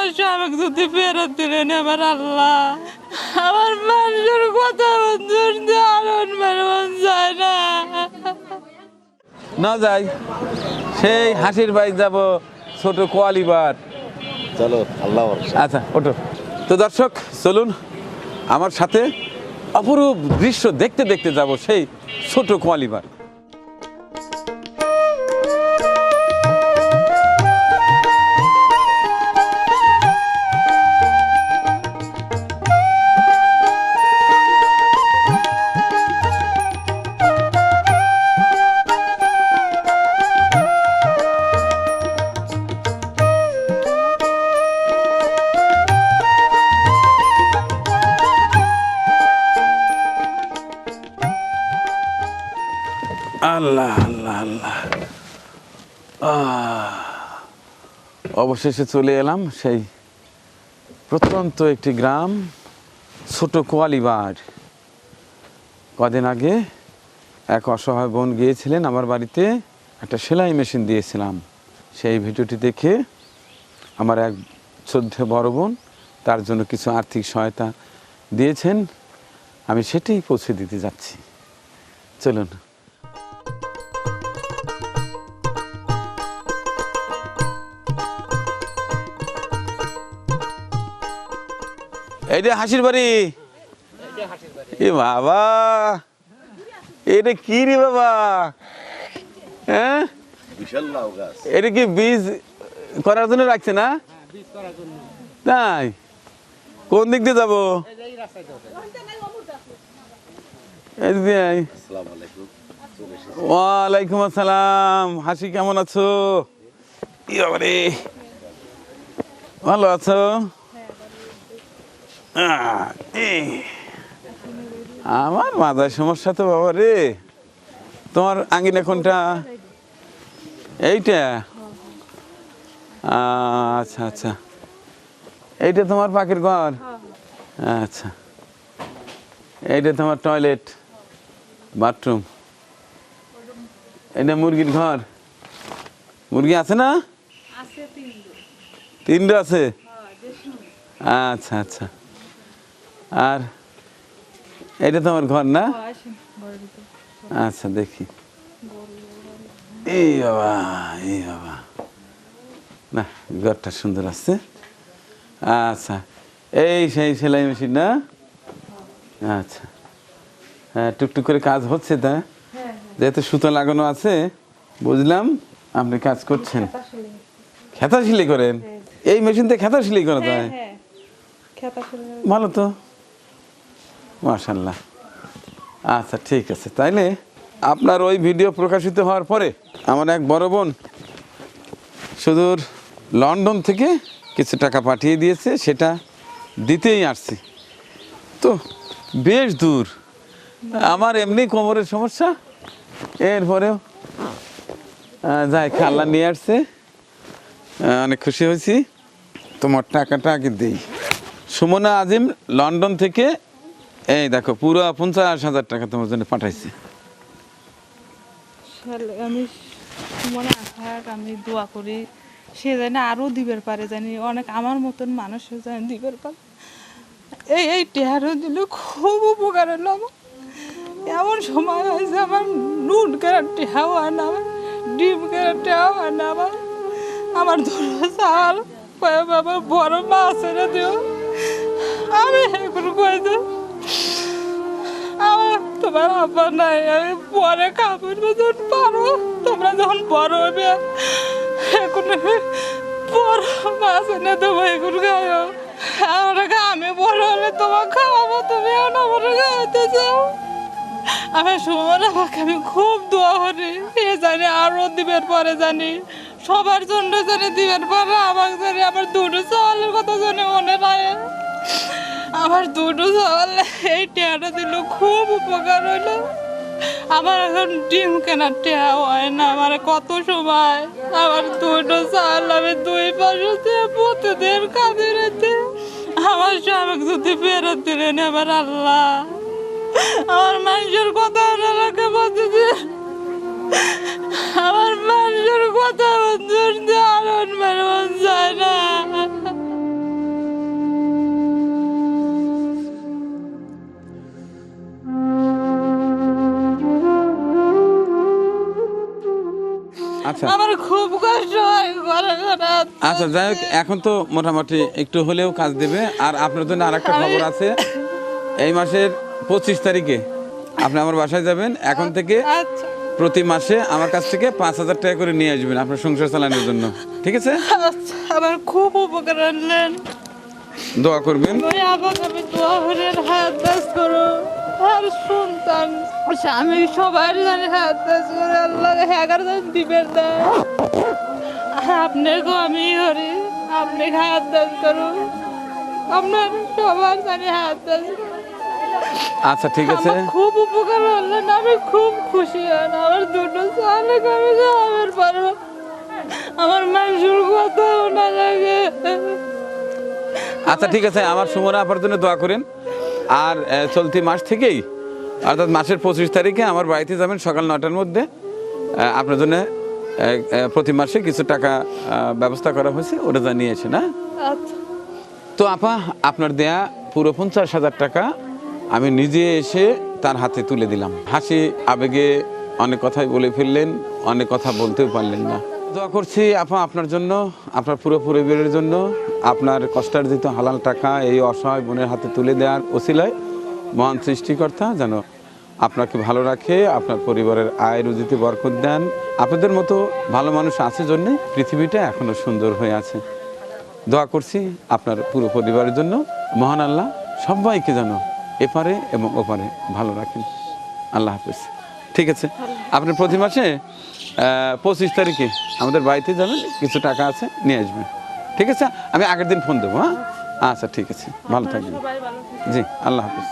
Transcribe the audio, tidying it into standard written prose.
আমার স্বামী যদি ফেরত দিলেন এবার আল্লাহ, আমার মানুষের কথা শুনতে আরন মন যায় না। না যাই, সেই হাসির বাড়ি যাব, ছোট কোয়ালিবার। চলো, আল্লাহ আচ্ছা ওঠো তো দর্শক, চলুন আমার সাথে অপরূপ দৃশ্য দেখতে দেখতে যাব সেই ছোট কোয়ালিবার। আল্লাহ আল্লাহ আল্লাহ, অবশেষে চলে এলাম সেই প্রত্যন্ত একটি গ্রাম, ছোট কোয়ালিবার। কদিন আগে এক অসহায় বোন গিয়েছিলেন আমার বাড়িতে, একটা সেলাই মেশিন দিয়েছিলাম। সেই ভিডিওটি দেখে আমার এক শ্রদ্ধেয় বড় বোন তার জন্য কিছু আর্থিক সহায়তা দিয়েছেন, আমি সেটাই পৌঁছে দিতে যাচ্ছি। চলুন। এইটা হাসির বাড়ি? এ বাবা, এটা কি রে বাবা? হ্যাঁ, বিশাল লাউ গাছ। এটা কি বীজ করার জন্য রাখছে না? তাই? কোন দিক দিয়ে যাবো? ওয়ালাইকুম আসসালাম। হাসি, কেমন আছো? ভালো আছো? আমার মাথায় সমস্যা তো বাবা রে। তোমার আঙ্গিনা কোনটা? এইটা? আচ্ছা আচ্ছা, এইটা তোমার পাখির ঘর? আচ্ছা, এইটা তোমার টয়লেট, বাথরুম? এটা মুরগির ঘর? মুরগি আছে না? তিনটে আছে? আচ্ছা আচ্ছা। আর এটা তোমার ঘর না? আচ্ছা, দেখি। এই বাবা, এই বাবা, না ঘরটা সুন্দর আছে। আচ্ছা, এই সেই সেলাই মেশিন না? আচ্ছা, হ্যাঁ, টুকটুক করে কাজ হচ্ছে। তা যেহেতু সুতো লাগানো আছে, বুঝলাম আপনি কাজ করছেন। খেতা সেলাই করেন? এই মেশিনতে খেতা সেলাই করা যায়? ভালো তো, মাশাআল্লাহ। আচ্ছা ঠিক আছে, তাইলে আপনার ওই ভিডিও প্রকাশিত হওয়ার পরে আমার এক বড় বোন সুদূর লন্ডন থেকে কিছু টাকা পাঠিয়ে দিয়েছে, সেটা দিতেই আসছি। তো বেশ দূর, আমার এমনি কোমরের সমস্যা, এরপরেও যাই, আল্লাহ নিয়ে আসছে, অনেক খুশি হয়েছি। তোমার টাকাটা আগে দিই। সুমনা আজিম লন্ডন থেকে, এই দেখো পুরো 50,000 টাকা তোমার জন্য পাঠাইছে। আমি মনে আশাক আমি দোয়া করি সে জানি আরো দিবের পারে, জানি অনেক আমার মতন মানুষ জানি দিবের পারে। এই টেহারও দিলে খুব উপকার হলো আমার। এমন সময় হয়েছে আমার নুন কেনার টেহাও হয় না, আমার ডিম কেনার টেহাও হয় না, আমার ধরো চাল বাবা বড় মাছ এনে দিও, আমি এখন কয়েছে আমার তোমার আব্বা নাই, আমি পরে কাপড় যখন পারো, তোমরা যখন বড় হবে এখন বড় মাছ এনে দেবো, এখন খাও। আমি বড় হলে তোমার খাওয়াবো, তুমি এখন আমার খাওয়াতে চাও। আমি সময় আমাকে আমি খুব দোয়া করি, এ জানি আরো দিবের পরে জানি সবার জন্য জানি দিবের পরে আমাকে জানি আমার দুটো চালের কথা জানি মনে রাখে। আমার দুটো চাল এই টেয়াটা দিল খুব উপকার হইলো। আমার এখন ডিম কেনার টেয়া হয় না, আমার কত সময় আমার দুটো চাল আমি 2 পাশে দিয়ে প্রতিদিন কাঁদে রেখে আমার স্বামী যদি ফেরত দিলেন এবার আল্লাহ, আমার মানুষের কথা রাখে বলতেছে, আমার মানুষের কথা শুনতে আরন মন যায় না। আচ্ছা আমার খুব কষ্ট হয় ঘরে ঘরে আচ্ছা যাই হোক এখন তো মোটামুটি একটু হলেও কাজ দেবে। আর আপনার জন্য আরেকটা খবর আছে, এই মাসের 25 তারিখে আপনি আমার বাসায় যাবেন। এখন থেকে আচ্ছা প্রতি মাসে আমার কাছ থেকে 5,000 টাকা করে নিয়ে আসবেন আপনার সংসার চালানোর জন্য, ঠিক আছে? আচ্ছা আমার খুব উপকার আনলেন। দোয়া করবেন। ওই আবার আমি দোয়া করে হাত দাস করো আর সন্তান স্বামী সবাই জানে হাত দাস করে আল্লাহ 11 দিবেন না। আপনাকে আমি করি, আপনি হাত দাস করো, আপনার সবার জানে হাত দাস করো। আচ্ছা ঠিক আছে, আমার খুব উপকার হলেন, আমি খুব খুশি হন। আমার দুটো সালে আমি যাওয়ার পারবো, আমার মানুষের কথাও না লাগে। আচ্ছা ঠিক আছে, আমার সুমনা আপার জন্য দোয়া করেন। আর চলতি মাস থেকেই অর্থাৎ মাসের 25 তারিখে আমার বাড়িতে যাবেন সকাল 9টার মধ্যে। আপনার জন্য প্রতি মাসে কিছু টাকা ব্যবস্থা করা হয়েছে, ওটা জানিয়েছে না? আচ্ছা তো আপা আপনার দেয়া পুরো 50,000 টাকা আমি নিজে এসে তার হাতে তুলে দিলাম। হাসি আবেগে অনেক কথাই বলে ফেললেন, অনেক কথা বলতেও পারলেন না। দোয়া করছি আপা আপনার জন্য, আপনার পুরো পরিবারের জন্য, আপনার কষ্টার্জিত হালাল টাকা এই অসহায় বোনের হাতে তুলে দেওয়ার ওসিলায় মহান সৃষ্টিকর্তা যেন আপনাকে ভালো রাখে, আপনার পরিবারের আয় রুজিতে বরকত দেন। আপনাদের মতো ভালো মানুষ আছে জন্যে পৃথিবীটা এখনো সুন্দর হয়ে আছে। দোয়া করছি আপনার পুরো পরিবারের জন্য, মহান আল্লাহ সবাইকে যেন এপারে এবং ওপারে ভালো রাখেন। আল্লাহ হাফেজ। ঠিক আছে, আপনি প্রতি মাসে 25 তারিখে আমাদের বাড়িতে যাবেন, কিছু টাকা আছে নিয়ে আসবেন, ঠিক আছে? আমি আগের দিন ফোন দেবো। হ্যাঁ আচ্ছা ঠিক আছে, ভালো থাকবেন। সবাই ভালো থাকবেন। জি আল্লাহ হাফেজ।